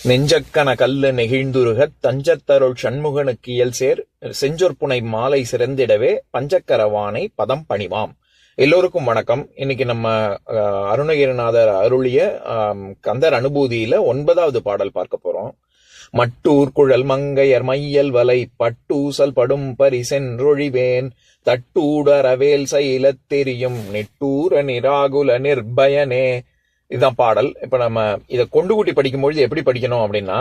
நெஞ்சக்கன கல்லு நெகிழ்ந்துருகத் தஞ்சத்தருள் சண்முகனுக்கு இயல்சேர் செஞ்சொற்புனை மாலை சிறந்திடவே பஞ்சக்கரவானை பதம் பணிவாம். எல்லோருக்கும் வணக்கம். இன்னைக்கு நம்ம அருணகிரிநாதர் அருளிய கந்தர் அனுபூதியில 9வது பாடல் பார்க்க போறோம். மட்டூர் குழல் மங்கையர் மையல் வலை பட்டூசல் படும் பரிசென்றொழிவேன் தட்டூடரவேல் சைலத் தெரியும் நெட்டூர நிராகுல நிர்பயனே. இதுதான் பாடல். இப்ப நம்ம இதை கொண்டு கூட்டி படிக்கும்பொழுது எப்படி படிக்கணும் அப்படின்னா,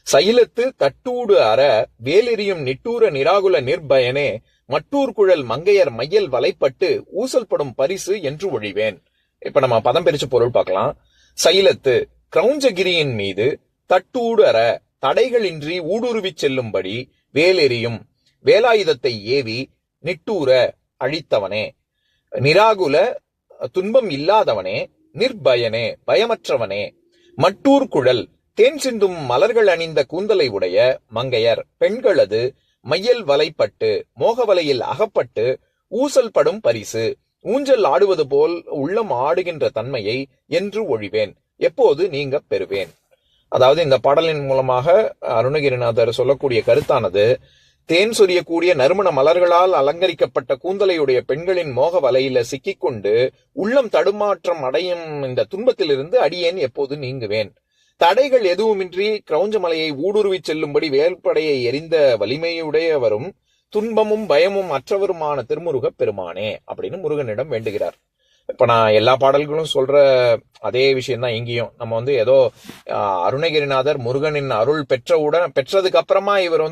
சைலத்து தட்டூடு அற வேலெறியும் நிட்டூர நிராகுல நிர்பயனே மட்டூர் குழல் மங்கையர் மையல் வலைப்பட்டு ஊசல் படும் பரிசு என்று ஒழிவேன். இப்ப நம்ம பதம் பிரிச்சு பொருள் பார்க்கலாம். சைலத்து கிரௌஞ்சகிரியின் மீது, தட்டூடு அற தடைகளின்றி ஊடுருவி செல்லும்படி, வேலெறியும் வேலாயுதத்தை ஏவி, நிட்டூர அழித்தவனே, நிராகுல துன்பம் இல்லாதவனே, நிர்பயனே பயமற்றவனே, மட்டூர் குழல் தேன் சிந்தும் மலர்கள் அணிந்த கூந்தலை உடைய மங்கையர் பெண்களது மையல் வலைப்பட்டு மோகவலையில் அகப்பட்டு ஊசல் படும் பரிசு ஊஞ்சல் ஆடுவது போல் உள்ளம் ஆடுகின்ற தன்மையை என்று ஒழிவேன், எப்போது நீங்க பெறுவேன். அதாவது இந்த பாடலின் மூலமாக அருணகிரிநாதர் சொல்லக்கூடிய கருத்தானது, தேன் சொரியக்கூடிய நறுமண மலர்களால் அலங்கரிக்கப்பட்ட கூந்தலையுடைய பெண்களின் மோக வலையில சிக்கிக்கொண்டு உள்ளம் தடுமாற்றம் அடையும் இந்த துன்பத்திலிருந்து அடியேன் எப்போது நீங்குவேன். தடைகள் எதுவுமின்றி கிரௌஞ்ச மலையை ஊடுருவி செல்லும்படி வேல்படையை எரிந்த வலிமையுடையவரும் துன்பமும் பயமும் அற்றவருமான திருமுருகப் பெருமானே அப்படின்னு முருகனிடம் வேண்டுகிறார். இப்ப நான் எல்லா பாடல்களும் சொல்ற அதே விஷயம்தான் இங்கேயும். நம்ம ஏதோ அருணகிரிநாதர் முருகனின் அருள் பெற்றதுக்கு அப்புறமா இவர்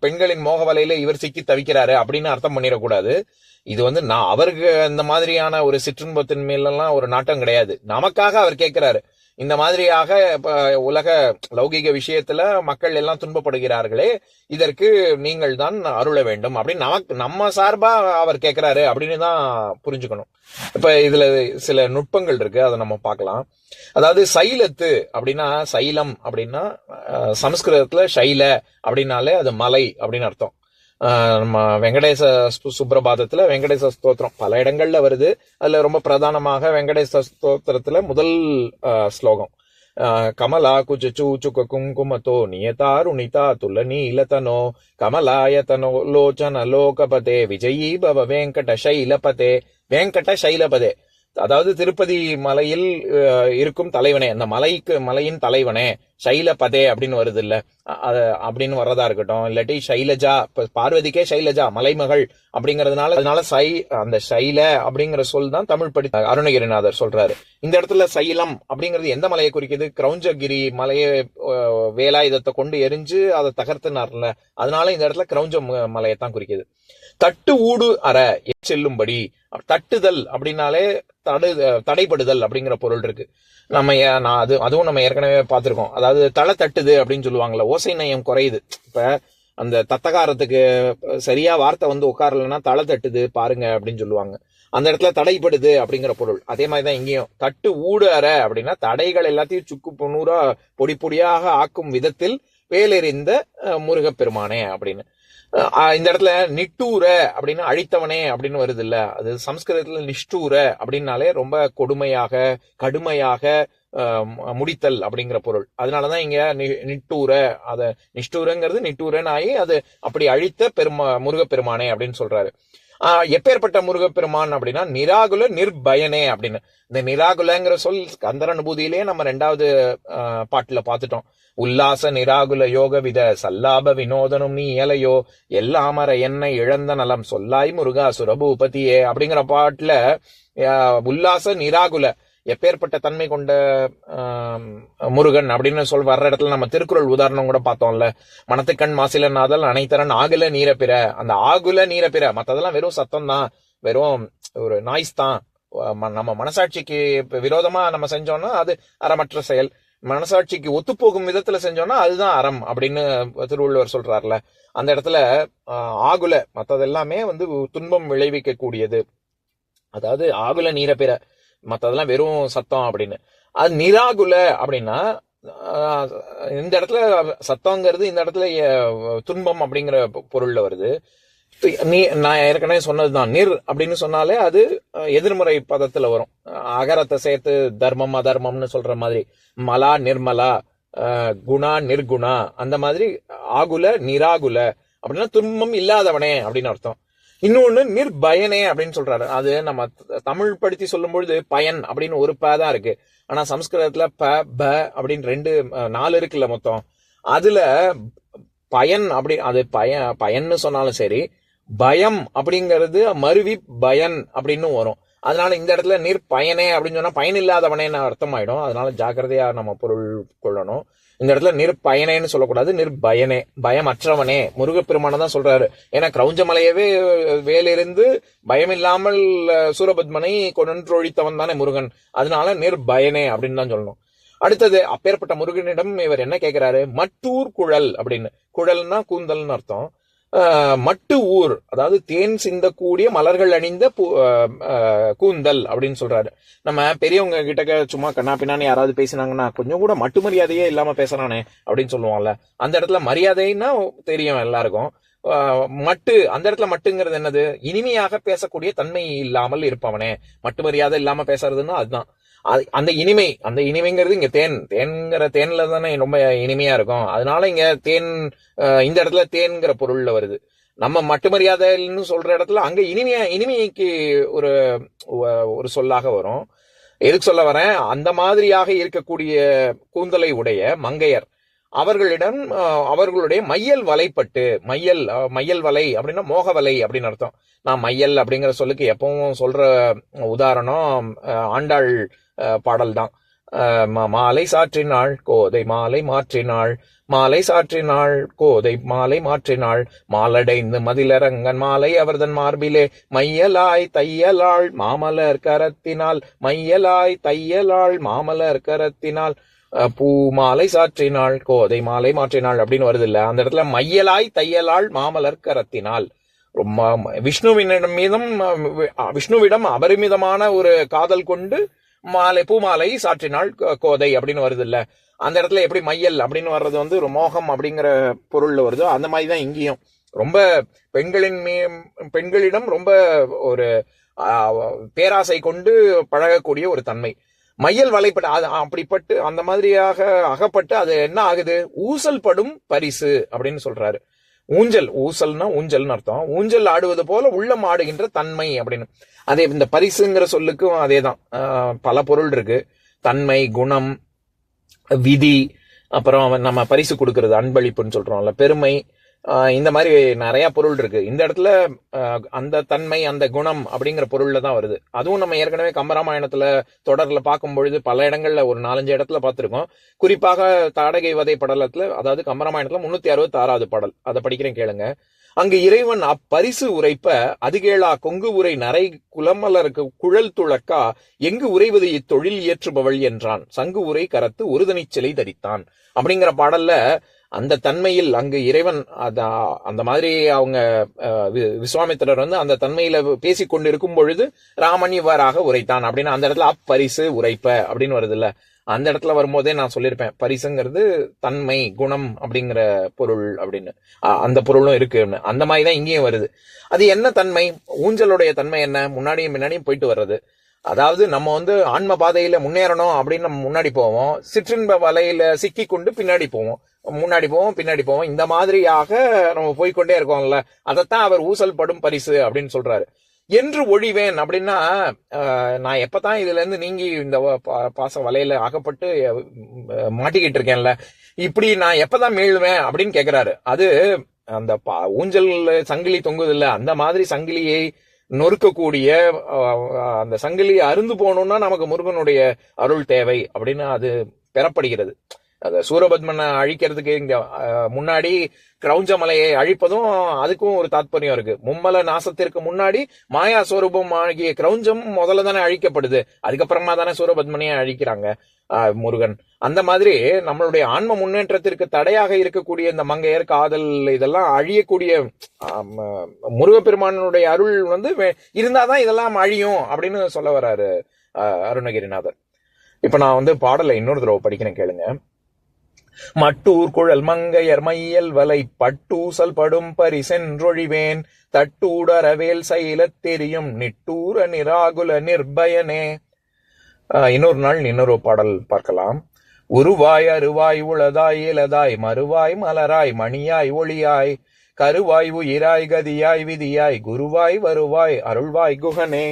பெண்களின் மோக வலையில இவர் சிக்கி தவிக்கிறாரு அப்படின்னு அர்த்தம் பண்ணிடக்கூடாது. இது நான் அவருக்கு இந்த மாதிரியான ஒரு சிற்றின்பத்தின் மேலாம் ஒரு நாட்டம் கிடையாது. நமக்காக அவர் கேட்கிறாரு. இந்த மாதிரியாக உலக லௌகிக விஷயத்துல மக்கள் எல்லாம் துன்பப்படுகிறார்களே, இதற்கு நீங்கள் தான் அருள வேண்டும் அப்படின்னு நம்ம சார்பா அவர் கேட்கிறாரு அப்படின்னு தான் புரிஞ்சுக்கணும். இப்ப இதுல சில நுட்பங்கள் இருக்கு, அதை நம்ம பார்க்கலாம். அதாவது சைலத்து அப்படின்னா, சைலம் அப்படின்னா சமஸ்கிருதத்துல ஷைல அப்படின்னாலே அது மலை அப்படின்னு அர்த்தம். நம்ம வெங்கடேச சுப்ரபாதத்துல வெங்கடேச ஸ்தோத்திரம் பல இடங்கள்ல வருது. அதுல ரொம்ப பிரதானமாக வெங்கடேச ஸ்தோத்திரத்துல முதல் ஸ்லோகம், கமலா குச்சுக்க குங்குமத்தோ நியதாருணிதா துல நீலதனோ கமலாயதனோ லோச்சன லோகபதே விஜயீ பவ வெங்கட சைலபதே. வெங்கட சைலபதே அதாவது திருப்பதி மலையில் இருக்கும் தலைவனே, அந்த மலையின் தலைவனே, சைலபதே அப்படின்னு வருது இல்ல, அப்படின்னு வர்றதா இருக்கட்டும். இல்லாட்டி சைலஜா, பார்வதிக்கே சைலஜா மலைமகள் அப்படிங்கறதுனால அந்த சைல அப்படிங்கிற சொல் தான் தமிழ் படி அருணகிரிநாதர் சொல்றாரு. இந்த இடத்துல சைலம் அப்படிங்கிறது எந்த மலையை குறிக்குது? கிரௌஞ்சகிரி மலையை வேலாயுதத்தை கொண்டு எரிஞ்சு அதை தகர்த்துனார்ல, அதனால இந்த இடத்துல கிரௌஞ்ச மலையைத்தான் குறிக்குது. தட்டு ஊடு அற செல்லும்படி, தட்டுதல் அப்படின்னாலே தடைபடுதல் அப்படிங்கிற பொருள் இருக்கு. அதுவும் நம்ம ஏற்கனவே பார்த்திருக்கோம். அதாவது தலை தட்டுது அப்படின்னு சொல்லுவாங்கல்ல, ஓசை நயம் குறையுது. இப்ப அந்த தத்தகாரத்துக்கு சரியா வார்த்தை உட்காரலன்னா தலை தட்டுது பாருங்க அப்படின்னு சொல்லுவாங்க. அந்த இடத்துல தடைபடுது அப்படிங்கிற பொருள். அதே மாதிரிதான் இங்கேயும் தட்டு ஊடு அற அப்படின்னா தடைகள் எல்லாத்தையும் சுக்கு பொன்னூரா பொடி பொடியாக ஆக்கும் விதத்தில் வேலெறிந்த முருகப்பெருமானே அப்படின்னு. இந்த இடத்துல நிட்டூர அப்படின்னா அழித்தவனே அப்படின்னு வருது இல்ல, அது சமஸ்கிருதத்துல நிஷ்டூர அப்படின்னாலே ரொம்ப கொடுமையாக கடுமையாக முடித்தல் அப்படிங்கிற பொருள். அதனாலதான் இங்க நிட்டூர, அத நிஷ்டூரங்கிறது நிட்டூரன் ஆகி அது அப்படி அழித்த முருகப்பெருமானே அப்படின்னு சொல்றாரு. எப்பேற்பட்ட முருகப்பெருமான் அப்படின்னா நிராகுல நிர்பயனே அப்படின்னு. இந்த நிராகுலங்கிற சொல் கந்தர் அனுபூதியிலேயே நம்ம 2வது பாட்டுல பார்த்துட்டோம். உல்லாச நிராகுல யோக வித சல்லாப வினோதனும் நீ இயலையோ எல்லாமர என்னை இழந்த நலம் சொல்லாய் முருகா சுரபூபதியே அப்படிங்கிற பாட்டுல உல்லாச நிராகுல எப்பேற்பட்ட தன்மை கொண்ட முருகன் அப்படின்னு வர்ற இடத்துல நம்ம திருக்குறள் உதாரணம் கூட பார்த்தோம்ல. மனத்துக்கண் மாசிலநாதல் அனைத்தரன் ஆகுல நீரப்பிற. அந்த ஆகுல நீரப்பிற மற்றதெல்லாம் வெறும் சத்தம் தான், வெறும் ஒரு நாய்ஸ் தான். நம்ம மனசாட்சிக்கு விரோதமா நம்ம செஞ்சோம்னா அது அறமற்ற செயல். மனசாட்சிக்கு ஒத்துப்போகும் விதத்துல செஞ்சோம்னா அதுதான் அறம் அப்படின்னு திருவள்ளுவர் சொல்றாருல. அந்த இடத்துல ஆகுல மற்றதெல்லாமே துன்பம் விளைவிக்க கூடியது. அதாவது ஆகுல நீரப்பிற மற்றதெல்லாம் வெறும் சத்தம் அப்படின்னு. அது நிராகுல அப்படின்னா இந்த இடத்துல சத்தங்கிறது இந்த இடத்துல துன்பம் அப்படிங்கிற பொருள்ல வருது. நான் ஏற்கனவே சொன்னதுதான், நிர் அப்படின்னு சொன்னாலே அது எதிர்மறை பதத்துல வரும். அகரத்தை சேர்த்து தர்மம் அதர்மம்னு சொல்ற மாதிரி மலா நிர்மலா குணா நிர்குணா, அந்த மாதிரி ஆகுல நிராகுல அப்படின்னா துன்பம் இல்லாதவனே அப்படின்னு அர்த்தம். இன்னொன்னு நிர்பயனே அப்படின்னு சொல்றாரு. அது நம்ம தமிழ் படுத்தி சொல்லும் பொழுது பயன் அப்படின்னு ஒரு ப தான் இருக்கு. ஆனா சம்ஸ்கிருதத்துல ப ப அப்படின்னு 4 இருக்குல்ல மொத்தம். அதுல பயன் அப்படி அது பயன்னு சொன்னாலும் சரி, பயம் அப்படிங்கிறது மருவி பயன் அப்படின்னு வரும். அதனால இந்த இடத்துல நிர்பயனே அப்படின்னு சொன்னா பயன் இல்லாதவனே அர்த்தம் ஆயிடும். அதனால ஜாக்கிரதையா நம்ம பொருள் கொள்ளணும். இந்த இடத்துல நிர்பயனேன்னு சொல்லக்கூடாது, நிர்பயனே, பயமற்றவனே. முருகப்பெருமான தான் சொல்றாரு. ஏன்னா கிரௌஞ்சமலையவே வேலிருந்து பயமில்லாமல் சூரபத்மனை கொன்றொழித்தவன் தானே முருகன். அதனால நிர்பயனே அப்படின்னு தான் சொல்லணும். அடுத்தது, அப்பேற்பட்ட முருகனிடம் இவர் என்ன கேட்கிறாரு? மட்டூர் குழல் அப்படின்னு. குழல்னா கூந்தல்னு அர்த்தம். மட்டு ஊர், அதாவது தேன் சிந்தக்கூடிய மலர்கள் அணிந்த கூந்தல் அப்படின்னு சொல்றாரு. நம்ம பெரியவங்க கிட்ட சும்மா கண்ணா பின்னான்னு யாராவது பேசினாங்கன்னா கொஞ்சம் கூட மட்டு மரியாதையே இல்லாம பேசுறானே அப்படின்னு சொல்லுவாங்கல்ல. அந்த இடத்துல மரியாதைன்னா தெரியும் எல்லாருக்கும். மட்டு, அந்த இடத்துல மட்டுங்கிறது என்னது? இனிமையாக பேசக்கூடிய தன்மை இல்லாமல் இருப்பவனே. மட்டு மரியாதை இல்லாம பேசுறதுன்னா அதுதான். அந்த இனிமைங்கிறது இங்க தேன்ங்கிற தேன்ல தானே ரொம்ப இனிமையா இருக்கும். அதனால இங்க தேன் இந்த இடத்துல தேன்கிற பொருள்ல வருது. நம்ம மட்டு மரியாதைன்னு சொல்ற இடத்துல அங்க இனிமைக்கு ஒரு சொல்லாக வரும். எதுக்கு சொல்ல வரேன்? அந்த மாதிரியாக இருக்கக்கூடிய கூந்தலை உடைய மங்கையர் அவர்களிடம் அவர்களுடைய மையல் வலைப்பட்டு, மையல் வலை அப்படின்னா மோக வலை அப்படின்னு அர்த்தம். நான் மையல் அப்படிங்கிற சொல்லுக்கு எப்பவும் சொல்ற உதாரணம் ஆண்டாள் பாடல் தான். மாலை சாற்றினாள் கோதை மாலை மாற்றினாள், மாலை சாற்றினாள் கோதை மாலை மாற்றினாள், மாலடைந்து மதிலரங்கன் மாலை அவர்தன் மார்பிலே மையலாய் தையலாள் மாமலர் கரத்தினால், மையலாய் தையலாள் மாமலர் கரத்தினால், பூ மாலை சாற்றினாள் கோதை மாலை மாற்றினாள் அப்படின்னு வருது இல்ல. அந்த இடத்துல மையலாய் தையலாள் மாமலர் கரத்தினால், விஷ்ணுவிடம் அபரிமிதமான ஒரு காதல் கொண்டு பூமாலை சாற்றினாள் கோதை அப்படின்னு வருது இல்ல. அந்த இடத்துல எப்படி மையல் அப்படின்னு வர்றது ஒரு மோகம் அப்படிங்கிற பொருள்ல வருதோ அந்த மாதிரிதான் இங்கேயும். ரொம்ப பெண்களிடம் ரொம்ப ஒரு பேராசை கொண்டு பழகக்கூடிய ஒரு தன்மை. மையல் வலைப்பட்டு அப்படிப்பட்டு அந்த மாதிரியாக அகப்பட்டு அது என்ன ஆகுது? ஊசல் படும் பரிசு அப்படின்னு சொல்றாரு. ஊசல்னா ஊஞ்சல்னு அர்த்தம். ஊஞ்சல் ஆடுவது போல உள்ளம் ஆடுகின்ற தன்மை அப்படின்னு. அதே இந்த பரிசுங்கிற சொல்லுக்கும் அதேதான். பல பொருள் இருக்கு. தன்மை, குணம், விதி, அப்புறம் நம்ம பரிசு கொடுக்கறது, அன்பளிப்புன்னு சொல்றோம்ல, பெருமை, இந்த மாதிரி நிறைய பொருள் இருக்கு. இந்த இடத்துல அந்த தன்மை, அந்த குணம் அப்படிங்கிற பொருள்ல தான் வருது. அதுவும் நம்ம ஏற்கனவே கம்பராமாயணத்துல தொடர்ல பார்க்கும் பொழுது பல இடங்கள்ல ஒரு 4-5 இடத்துல பார்த்திருக்கோம். குறிப்பாக தாடகை வதை படலத்துல, அதாவது கம்பராமாயணத்துல 366வது பாடல், அதை படிக்கிறேன் கேளுங்க. அங்கு இறைவன் அப்பரிசு உரைப்ப அதுகேளா கொங்கு உரை நரை குலமலருக்கு குழல் துளக்கா எங்கு உரைவது இத்தொழில் இயற்றுபவள் என்றான், சங்கு உரை கரத்து ஒருதனி சிலை தரித்தான் அப்படிங்கிற பாடல்ல அந்த தன்மையில் அங்கு இறைவன் அந்த மாதிரி அவங்க விஸ்வாமித்திரர் அந்த தன்மையில பேசி கொண்டு இருக்கும் பொழுது ராமன் இவ்வாறாக உரைத்தான் அப்படின்னு அந்த இடத்துல அப்பரிசு உரைப்ப அப்படின்னு வருது இல்ல. அந்த இடத்துல வரும்போதே நான் சொல்லியிருப்பேன், பரிசுங்கிறது தன்மை, குணம் அப்படிங்கிற பொருள் அப்படின்னு. அந்த பொருளும் இருக்குன்னு. அந்த மாதிரிதான் இங்கேயும் வருது. அது என்ன தன்மை? ஊஞ்சலுடைய தன்மை என்ன? முன்னாடியும் முன்னாடியும் போயிட்டு வர்றது. அதாவது நம்ம ஆன்ம பாதையில முன்னேறணும் அப்படின்னு நம்ம முன்னாடி போவோம், சிற்றின்ப வலையில சிக்கி கொண்டு பின்னாடி போவோம், முன்னாடி போவோம் பின்னாடி போவோம். இந்த மாதிரியாக நம்ம போய்கொண்டே இருக்கோம்ல. அதைத்தான் அவர் ஊசல் படும் பரிசு அப்படின்னு சொல்றாரு. என்று ஒழிவேன் அப்படின்னா, நான் எப்பதான் இதுல இருந்து நீங்கி இந்த பாச வலையில அகப்பட்டு மாட்டிக்கிட்டு இருக்கேன்ல, இப்படி நான் எப்பதான் மீளுவேன் அப்படின்னு கேக்குறாரு. அது அந்த ஊஞ்சல் சங்கிலி தொங்குது இல்ல, அந்த மாதிரி சங்கிலியை நொறுக்கக்கூடிய, அந்த சங்கிலி அருந்து போகணும்னா நமக்கு முருகனுடைய அருள் தேவை அப்படின்னு அது பெறப்படுகிறது. சூரபத்மனை அழிக்கிறதுக்கு இங்க முன்னாடி கிரௌஞ்ச மலையை அழிப்பதும் அதுக்கும் ஒரு தாத்பரியம் இருக்கு. மும்மல நாசத்திற்கு முன்னாடி மாயா ஸ்வரூபம் ஆகிய கிரௌஞ்சம் முதல்ல தானே அழிக்கப்படுது, அதுக்கப்புறமா தானே சூரபத்மனையே அழிக்கிறாங்க முருகன். அந்த மாதிரி நம்மளுடைய ஆன்ம முன்னேற்றத்திற்கு தடையாக இருக்கக்கூடிய இந்த மங்கையர் காதல் இதெல்லாம் அழியக்கூடிய முருகப்பெருமானுடைய அருள் இருந்தாதான் இதெல்லாம் அழியும் அப்படின்னு சொல்ல வர்றாரு அருணகிரிநாதர். இப்ப நான் பாடலை இன்னொரு தடவை படிக்கிறேன் கேளுங்க. மட்டூர் குழல் மங்கையர் மையல் வலை பட்டூசல் படும் பரிசென்றொழிவேன் தட்டூடரவேல் சைலத் தெரியும் நிட்டூர நிராகுல நிர்பயனே. இன்னொரு நாள் இன்னொரு பாடல் பார்க்கலாம். உருவாய் அருவாய் உளதாய் இலதாய் மறுவாய் மலராய் மணியாய் ஒளியாய் கருவாய் உயிராய் கதியாய் விதியாய் குருவாய் வருவாய் அருள்வாய் குகனே.